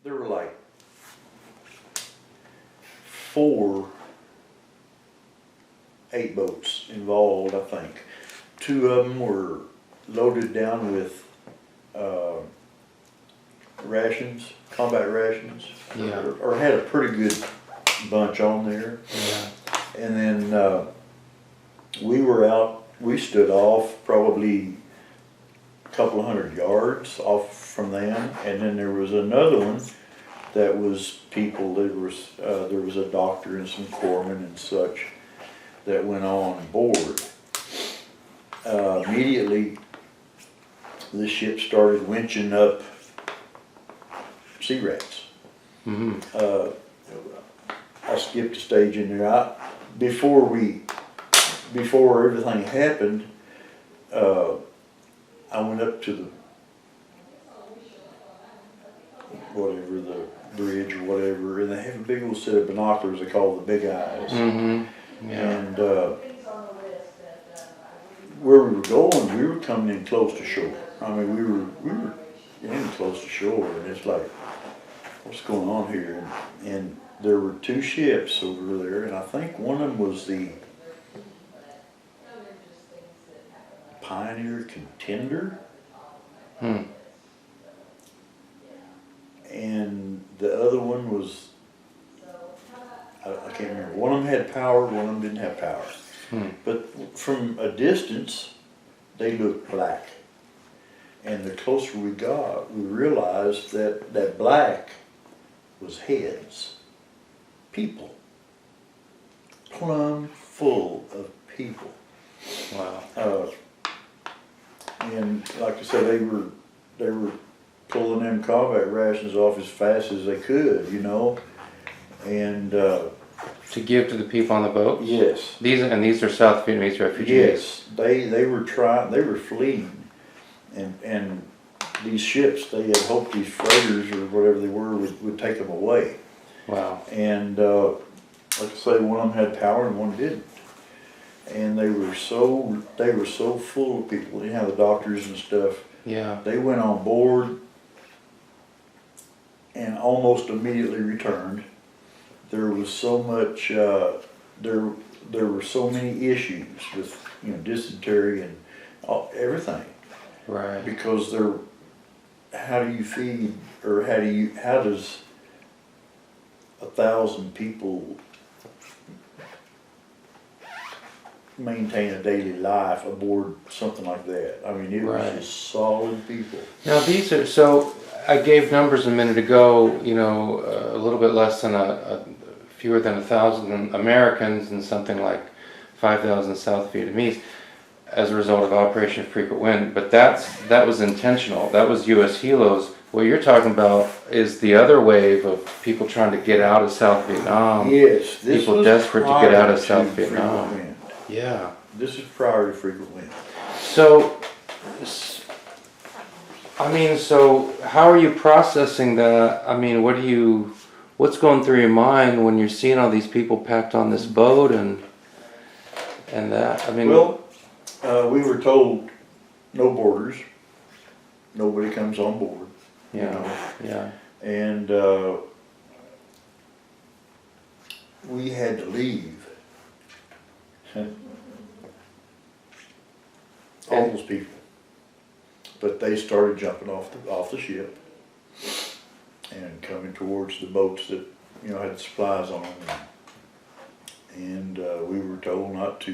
there were like 4 8 boats involved, I think. 2 of them were loaded down with rations, combat rations, Yeah. or had a pretty good bunch on there. Yeah. And then we stood off probably a couple of 100 yards off from them, and then there was another one that was people. There was a doctor and some corpsmen and such that went on board. Immediately, the ship started winching up sea rats. Mm-hmm. I skipped a stage in there. Before everything happened, I went up to the bridge or whatever, and they have a big old set of binoculars they call the big eyes. Mm-hmm. Yeah. And where we were going, we were coming in close to shore. I mean, we were in close to shore, and it's like, what's going on here? And there were 2 ships over there, and I think one of them was the Pioneer Contender. Hmm. And the other one was, I can't remember. One of them had power, one of them didn't have power. Hmm. But from a distance, they looked black. And the closer we got, we realized that that black was heads. People. Plumb full of people. Wow. And like I said, they were pulling them combat rations off as fast as they could, you know. And To give to the people on the boat? yes. These are South Vietnamese refugees. Yes, they were fleeing, and these ships, they had hoped these freighters or whatever they were would take them away. Wow. And like I say, one of them had power and one didn't. And they were so full of people. You know, the doctors and stuff. Yeah. They went on board and almost immediately returned. There was so much. There were so many issues with, you know, dysentery and everything. Right. Because how do you feed, or how does 1,000 people maintain a daily life aboard something like that? I mean, it was just solid people. Now these are, so I gave numbers a minute ago, you know, a little bit less than fewer than 1,000 Americans and something like 5,000 South Vietnamese as a result of Operation Frequent Wind. But that was intentional. That was U.S. helos. What you're talking about is the other wave of people trying to get out of South Vietnam. Yes, this people was desperate to get out of South Frequent Vietnam. Wind. Yeah. This is prior to Frequent Wind. So, I mean, so how are you processing that? I mean, what's going through your mind when you're seeing all these people packed on this boat and that? I mean, Well, we were told no borders, nobody comes on board. yeah, You know? yeah, And we had to leave. All those people. But they started jumping off the ship and coming towards the boats that, you know, had supplies on them. And we were told not to,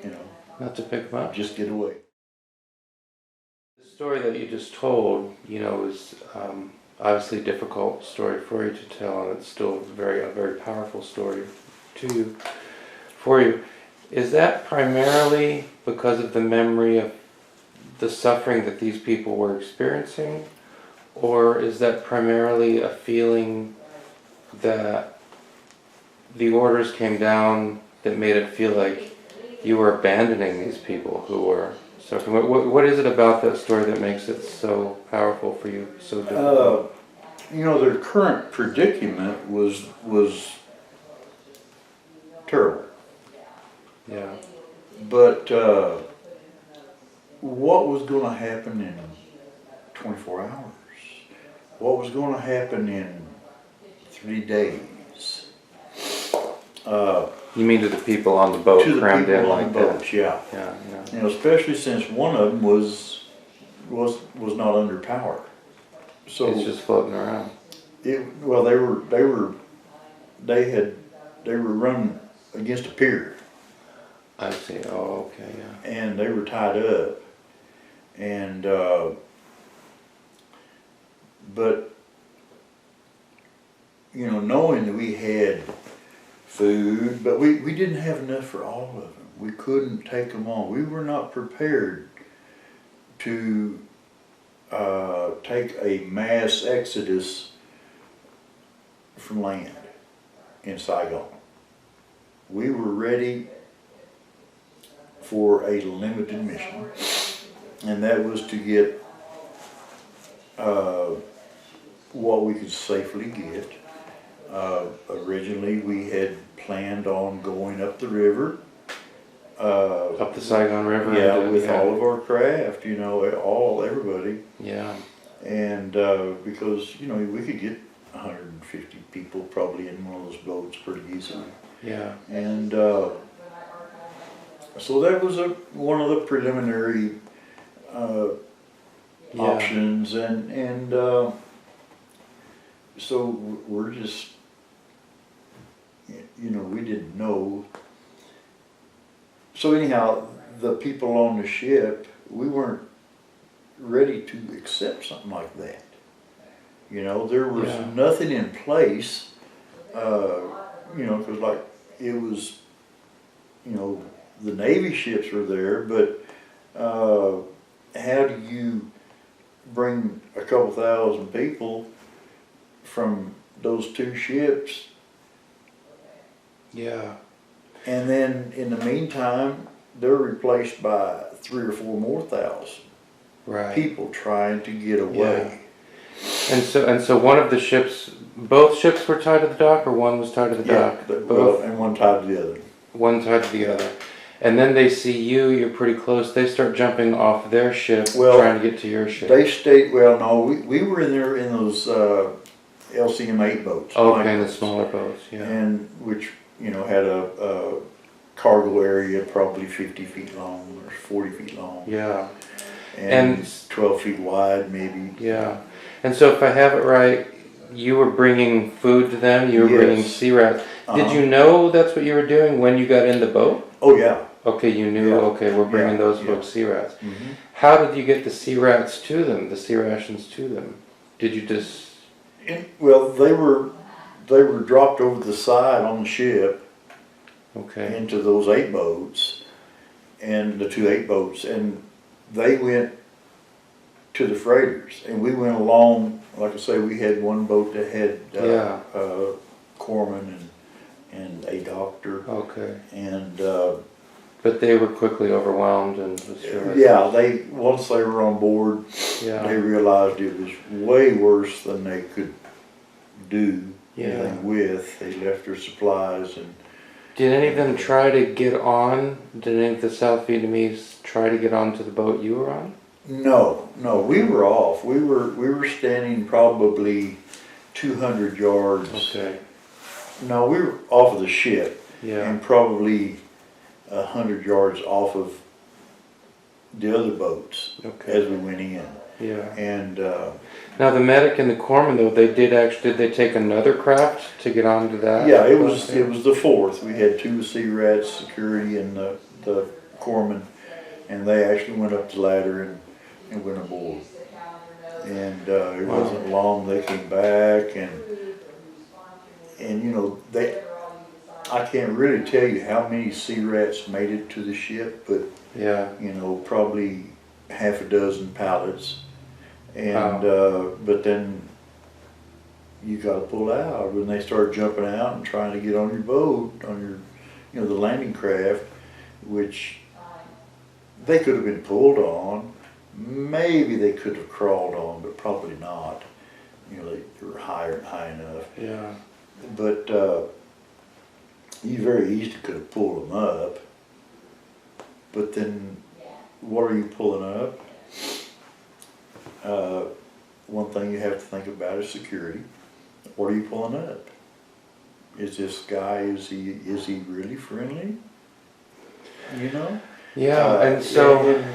you know, not to pick them up. just get away. The story that you just told, you know, is obviously a difficult story for you to tell, and it's still a very powerful story for you. Is that primarily because of the memory of the suffering that these people were experiencing, or is that primarily a feeling that the orders came down that made it feel like you were abandoning these people who were suffering? What is it about that story that makes it so powerful for you, so difficult? You know, their current predicament was terrible. Yeah. But what was going to happen in 24 hours? what was going to happen in 3 days. You mean to the people on the boat To the crammed people in on like the that? boats, yeah. Yeah, yeah. You know, especially since one of them was not under power. So It's just floating around. well, they were running against a pier, I see. Oh, okay, yeah. and they were tied up, and but you know, knowing that we had food, but we didn't have enough for all of them. We couldn't take them on. We were not prepared to take a mass exodus from land in Saigon. We were ready for a limited mission, and that was to get what we could safely get. Originally, we had planned on going up the river. Up the Saigon River? Yeah, and, with all of our craft, you know, everybody. Yeah. And because, you know, we could get 150 people probably in one of those boats pretty easily. Yeah. And so that was one of the preliminary options, and so we're just, you know, we didn't know. So anyhow, the people on the ship, we weren't ready to accept something like that. You know, there was nothing in place, you know, because like it was, you know, the Navy ships were there, but how do you bring a couple thousand people from those two ships? Yeah. And then in the meantime, they're replaced by 3 or 4 more thousand people trying to get away. Yeah. And so one of the ships, both ships were tied to the dock, or one was tied to the dock? Both. Both. And one tied to the other. One tied to the other. And then they see you're pretty close, they start jumping off their ship, trying to get to your ship. They stayed, well, no, we were in there in those LCM-8 boats. Okay, in the smaller boats, yeah. And which, you know, had a cargo area probably 50 feet long or 40 feet long. Yeah. And 12 feet wide maybe. Yeah. And so if I have it right, you were bringing food to them, you were bringing sea rats. Did you know that's what you were doing when you got in the boat? Oh yeah. Okay, you knew, okay, we're bringing those folks sea rats. How did you get the sea rats to them, the sea rations to them? Did you just... Well, they were dropped over the side on the ship into those 8 boats, and the 2 8 boats, and they went to the freighters, and we went along. Like I say, we had one boat that had corpsman and a doctor. Okay. And but they were quickly overwhelmed and once they were on board, they realized it was way worse than they could do anything with. They left their supplies. And did any of them try to get on? Did any of the South Vietnamese try to get onto the boat you were on? No, we were off. We were standing probably 200 yards. Okay. No, we were off of the ship. Yeah. And probably 100 yards off of the other boats as we went in. Yeah. And now the medic and the corpsman, though, did they take another craft to get onto that? Yeah, it was the 4th. We had 2 sea rats, security, and the corpsman, and they actually went up the ladder and went aboard. And it wasn't long they came back, and you know, I can't really tell you how many sea rats made it to the ship, but you know, probably half a dozen pallets. And but then you got to pull out when they start jumping out and trying to get on your boat, on your, you know, the landing craft, which they could have been pulled on. Maybe they could have crawled on, but probably not. You know, they were high enough. Yeah. But you very easily could have pulled them up. But then, what are you pulling up? one thing you have to think about is security. What are you pulling up? Is this guy, is he really friendly? You know? Yeah, and so... and,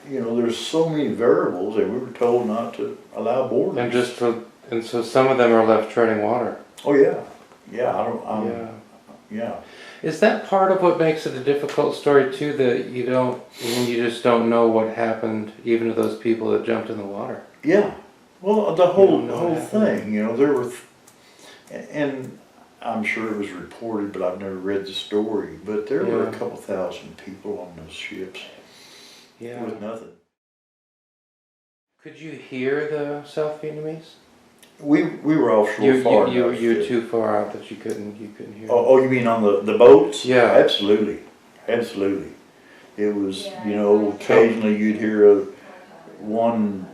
you know, there's so many variables, and we were told not to allow boarders. And so some of them are left treading water. Oh yeah, yeah. Yeah. Is that part of what makes it a difficult story too? That you just don't know what happened, even to those people that jumped in the water. Yeah. Well, the whole thing. You know, there were, and I'm sure it was reported, but I've never read the story. But there were a couple thousand people on those ships. Yeah. With nothing. Could you hear the South Vietnamese? We were offshore far enough. You were too far out that you couldn't hear. Oh, you mean on the boats? Yeah. Absolutely. It was, you know, occasionally you'd hear one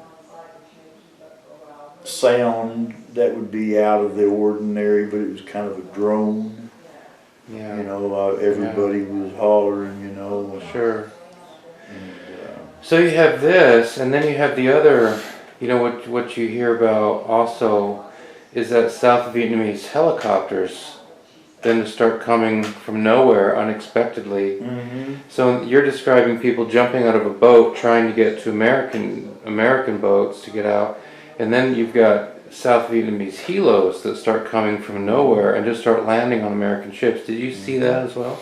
sound that would be out of the ordinary, but it was kind of a drone. Yeah. You know, everybody was hollering, you know. Sure. So you have this, and then you have the other, you know, what you hear about also is that South Vietnamese helicopters then start coming from nowhere unexpectedly. Mm-hmm. So you're describing people jumping out of a boat trying to get to American boats to get out, and then you've got South Vietnamese helos that start coming from nowhere and just start landing on American ships. Did you see that as well?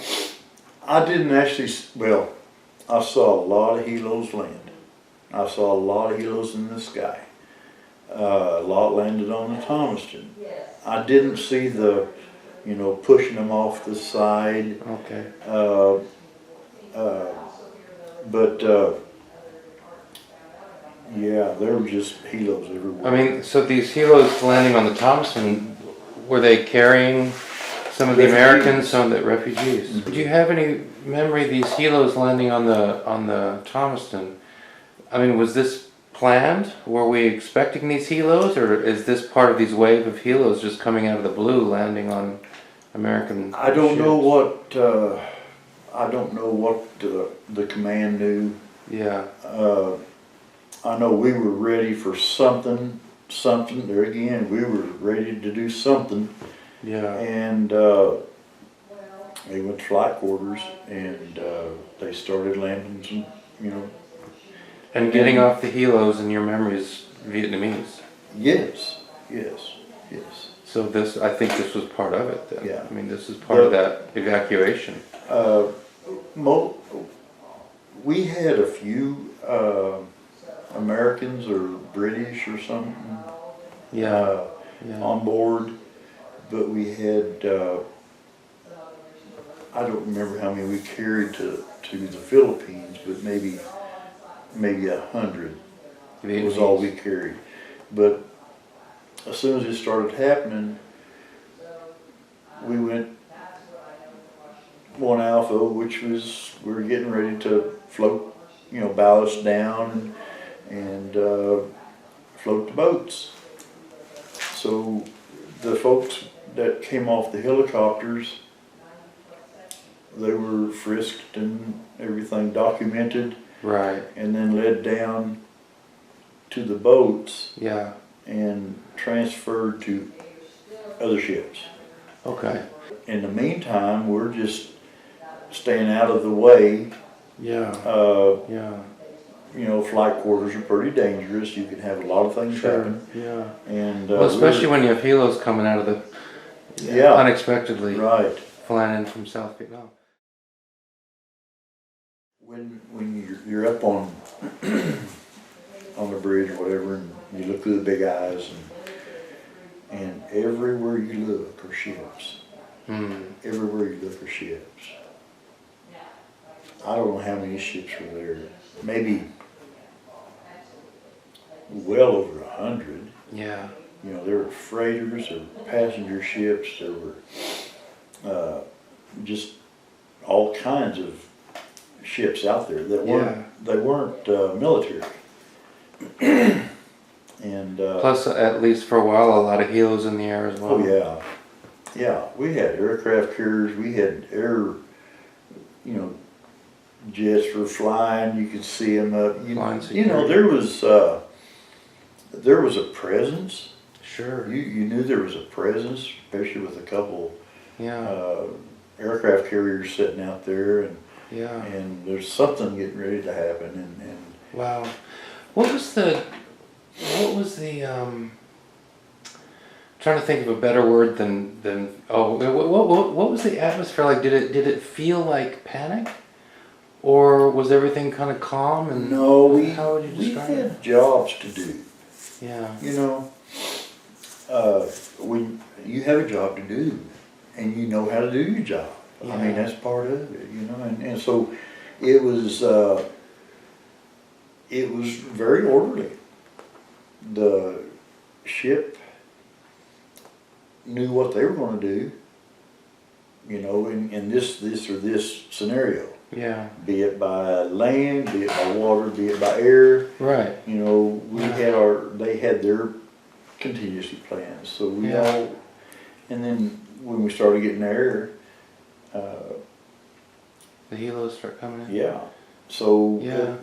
I didn't actually, well, I saw a lot of helos land. I saw a lot of helos in the sky. A lot landed on the Thomaston. I didn't see the, you know, pushing them off the side. Okay. Yeah, there were just helos everywhere. I mean, so these helos landing on the Thomaston, were they carrying some of the Americans, some of the refugees? Mm-hmm. Do you have any memory of these helos landing on the Thomaston? I mean, was this planned? Were we expecting these helos, or is this part of these wave of helos just coming out of the blue, landing on American I don't ships? know what the command knew. Yeah. I know we were ready for something. There again, we were ready to do something. Yeah. And they went to flight quarters, and they started landing some, you know. And getting off the helos, in your memory, is Vietnamese. Yes. So I think this was part of it then. Yeah. I mean, this is part of that evacuation. We had a few Americans or British or something on board, but we had, I don't remember how many we carried to the Philippines, but maybe 100 was all we carried. But as soon as it started happening, we went 1 Alpha, which was, we were getting ready to float, you know, ballast down and float the boats. So the folks that came off the helicopters, they were frisked and everything documented. Right. And then led down to the boats. Yeah. And transferred to other ships. Okay. In the meantime, we're just staying out of the way. Yeah. You know, flight quarters are pretty dangerous. You can have a lot of things happen. Yeah. And well, especially when you have helos coming out of the unexpectedly flying in from South Vietnam. When you're up on the bridge or whatever, and you look through the big eyes, and everywhere you look are ships. Everywhere you look are ships. I don't know how many ships were there. Maybe well over 100. Yeah. You know, there were freighters, there were passenger ships, there were just all kinds of ships out there that weren't military. And plus, at least for a while, a lot of helos in the air as well. Oh yeah. We had aircraft carriers. We had air, you know, jets were flying. You could see them up. You know, there was there was a presence. Sure. You knew there was a presence, especially with a couple Yeah. aircraft carriers sitting out there, Yeah. and there's something getting ready to happen. And Wow. What was the trying to think of a better word than what was the atmosphere like? Did it feel like panic, or was everything kind of calm? And no, how would you we describe it? had jobs to do. Yeah. You know, when you have a job to do, and you know how to do your job. Yeah. I mean, that's part of it. You know, and so it was very orderly. The ship knew what they were going to do, you know, in this or this scenario, Yeah. be it by land, be it by water, be it by air. Right. You know, they had their contingency plans. So we Yeah. all, and then when we started getting air, The helos start coming in. yeah. So Yeah.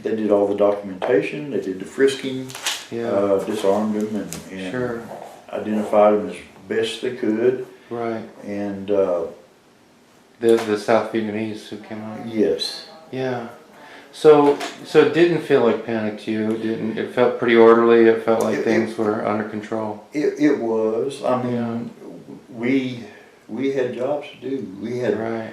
they did all the documentation, they did the frisking, Yeah. disarmed them and Sure. identified them as best they could. Right. And The South Vietnamese who came out. yes, Yeah. So it didn't feel like panic to you. It didn't. It felt pretty orderly. It felt like things were under control. it was. I mean, Yeah. we had jobs to do. We had Right.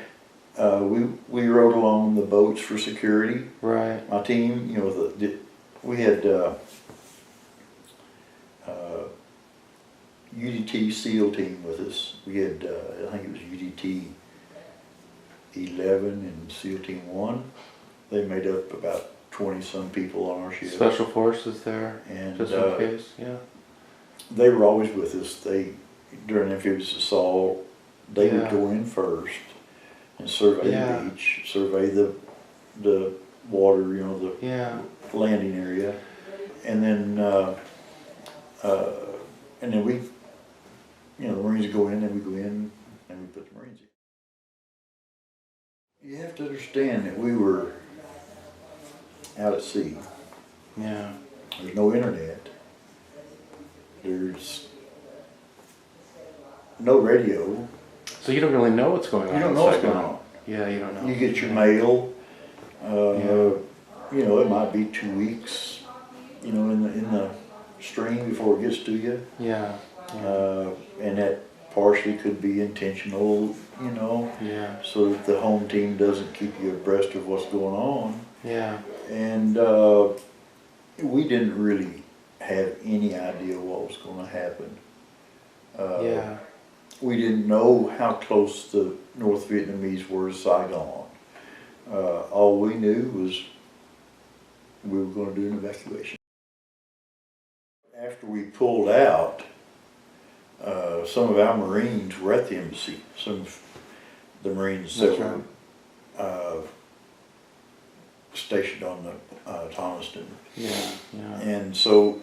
we rode along the boats for security. Right. My team, you know, we had UDT SEAL team with us. We had I think it was UDT 11 and SEAL team 1. They made up about 20 some people on our ship. Special forces there, And just in case. Yeah. they were always with us. During amphibious assault, they would go in first and survey the beach, survey the water, you know, the landing area, and then we, you know, the Marines go in, and we go in, and we put the Marines in. You have to understand that we were out at sea. Yeah. There's no internet. There's no radio. So you don't really know what's going on. You don't know what's going on. Yeah, you don't know. You get your mail. You know, it might be 2 weeks. You know, in the stream before it gets to you. Yeah. And that partially could be intentional. You know. Yeah. So that the home team doesn't keep you abreast of what's going on. Yeah. And we didn't really have any idea what was going to happen. Yeah. We didn't know how close the North Vietnamese were to Saigon. All we knew was we were going to do an evacuation. After we pulled out, some of our Marines were at the embassy. Some of the Marines that were stationed on the Thomaston. Yeah. Yeah. And so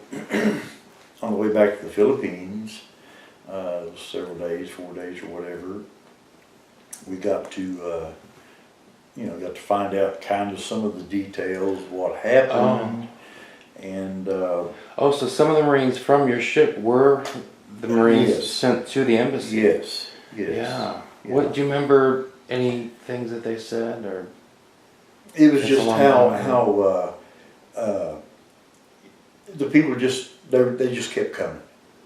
on the way back to the Philippines, several days, 4 days or whatever, we got to, got to find out kind of some of the details of what happened. And so some of the Marines from your ship were the Marines sent to the embassy. Yes. Yeah. What do you remember? Any things that they said, or it was just how the people they just kept coming.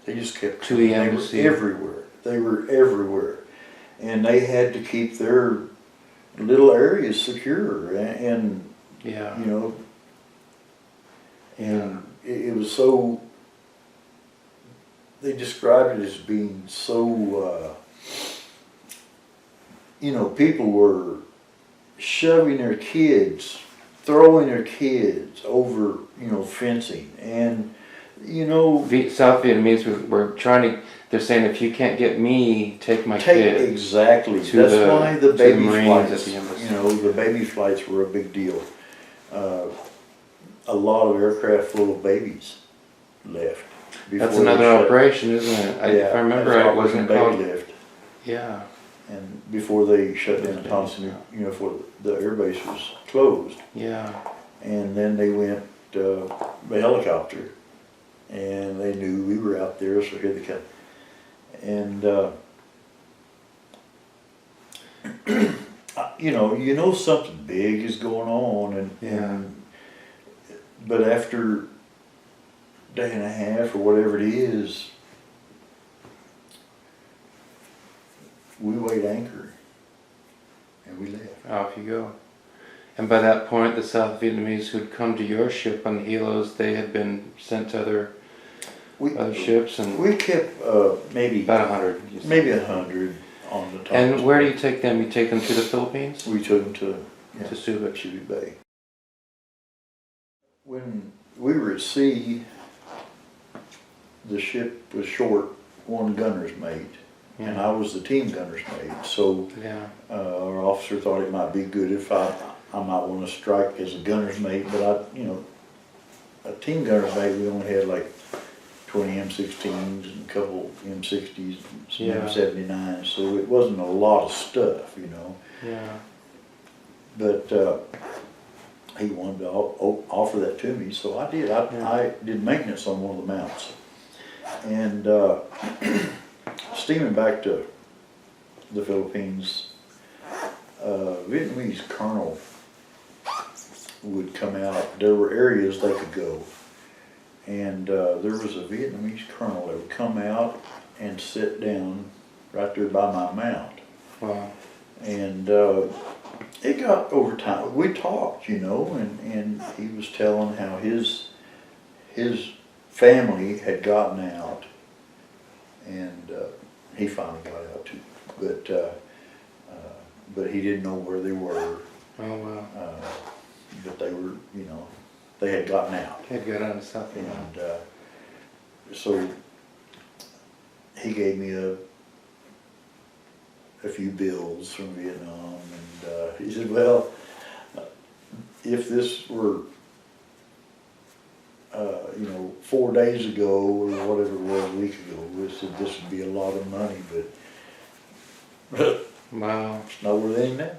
They just kept to the embassy. They were everywhere. They were everywhere, and they had to keep their little areas secure. And you know, and it was so. They described it as being so. People were shoving their kids, throwing their kids over, fencing, and South Vietnamese were trying to. They're saying, if you can't get me, take my kid. Exactly. That's why the baby flights. The baby flights were a big deal. A lot of aircraft full of babies left. That's another operation, isn't it? If I remember right, it wasn't called. Lift. Yeah. And before they shut down Thomaston, before the airbase was closed. Yeah. And then they went by helicopter, and they knew we were out there, so here they come. And you know something big is going on, but after a day and a half or whatever it is, we weighed anchor and we left. Off you go. And by that point, the South Vietnamese who'd come to your ship on the helos, they had been sent to other ships, and we kept maybe about 100. Maybe 100 on the top. And where do you take them? You take them to the Philippines? We took them to Subic. Subic Bay. When we were at sea, the ship was short one gunner's mate, and I was the team gunner's mate. So our officer thought it might be good if I might want to strike as a gunner's mate, but a team gunner's mate, we only had like 20 M16s and a couple M60s, some M79s, so it wasn't a lot of stuff, Yeah. But he wanted to offer that to me, so I did. I did maintenance on one of the mounts. And steaming back to the Philippines, Vietnamese colonel would come out. There were areas they could go. And there was a Vietnamese colonel that would come out and sit down right there by my mount. Wow. And it got over time. We talked, and he was telling how his family had gotten out, and he finally got out too. But he didn't know where they were. Oh wow. But they were, they had gotten out. Had got out of South Vietnam. And so he gave me a few bills from Vietnam, and he said, well, if this were 4 days ago or whatever it was, a week ago, this would be a lot of money, but Wow. it's not worth anything now.